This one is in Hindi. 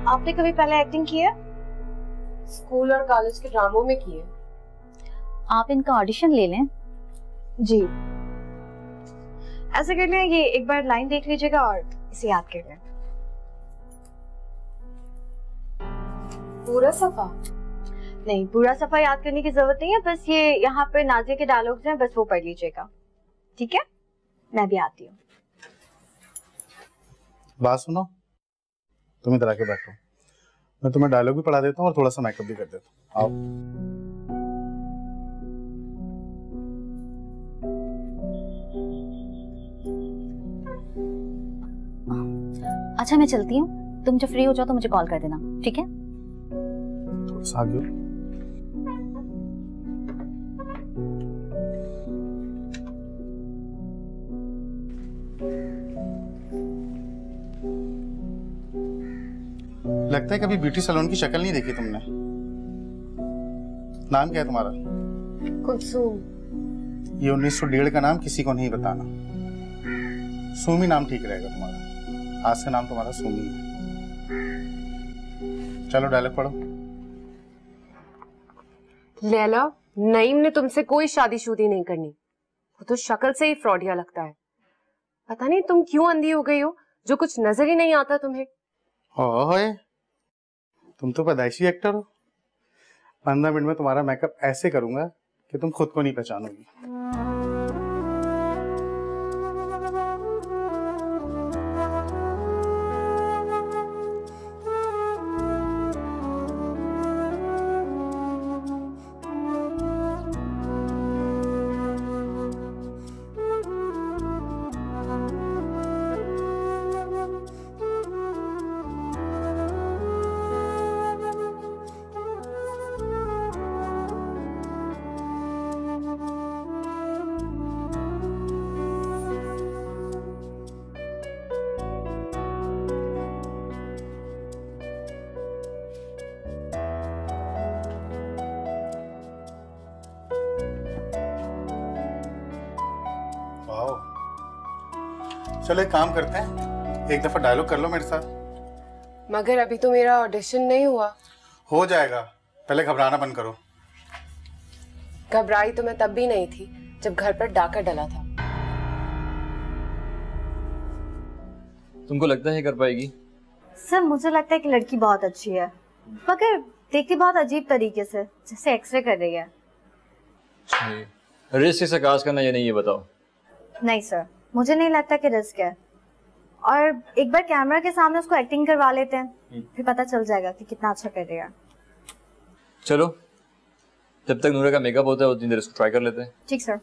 आपने कभी पहले एक्टिंग की है? स्कूल और कॉलेज के ड्रामों में की है। आप इनका ऑडिशन ले लें। जी ऐसे कर लें, ये एक बार लाइन देख लीजिएगा और इसे याद कर लें। पूरा सफा? नहीं, पूरा सफा याद करने की जरूरत नहीं है, बस ये यहाँ पे नाज़िया के डायलॉग्स हैं, बस वो पढ़ लीजिएगा, ठीक है? मैं भी आती हूँ। बात सुनो, तुम इधर आके बैठो, मैं तुम्हें डायलॉग भी पढ़ा देता हूँ और थोड़ा सा मेकअप भी कर देता हूँ। आओ। अच्छा मैं चलती हूँ, तुम जब फ्री हो जाओ तो मुझे कॉल कर देना, ठीक है? थोड़ा सा आगे हो। लगता है कभी ब्यूटी सैलून की शक्ल नहीं देखी तुमने। नाम क्या है तुम्हारा? कुलसूम। ये 1901 का नाम किसी को नहीं बताना। सुमी नाम ठीक रहेगा तुम्हारा। आज से नाम तुम्हारा सुमी है। चलो डायलॉग पढ़ो। लैला, नईम ने तुमसे कोई शादीशुदी नहीं करनी। वो तो शक्ल से ही फ्रॉडिया लगता है। पता नहीं तुम क्यों अंधी हो गई हो, जो कुछ नजर ही नहीं आता तुम्हें। ओए, तुम तो पैदाइशी एक्टर हो। 15 मिनट में तुम्हारा मेकअप ऐसे करूंगा कि तुम खुद को नहीं पहचानोगी। चलो एक काम करते हैं, एक दफा डायलॉग कर लो मेरे साथ। मगर अभी तो मेरा ऑडिशन नहीं हुआ। हो जाएगा, पहले घबराना बंद करो। घबराई तो मैं तब भी नहीं थी जब घर पर डाका डला था। तुमको लगता है कर पाएगी? सर मुझे लगता है कि लड़की बहुत अच्छी है, मगर देखती बहुत अजीब तरीके से, जैसे एक्सरे कर रही है। रिस्क से काज करना या नहीं ये बताओ। नहीं सर, मुझे नहीं लगता कि रिस्क है, और एक बार कैमरा के सामने उसको एक्टिंग करवा लेते हैं, फिर पता चल जाएगा कि कितना अच्छा कर रही है। चलो, जब तक नूरा का मेकअप होता है उतनी देर इसको ट्राई कर लेते हैं। ठीक सर।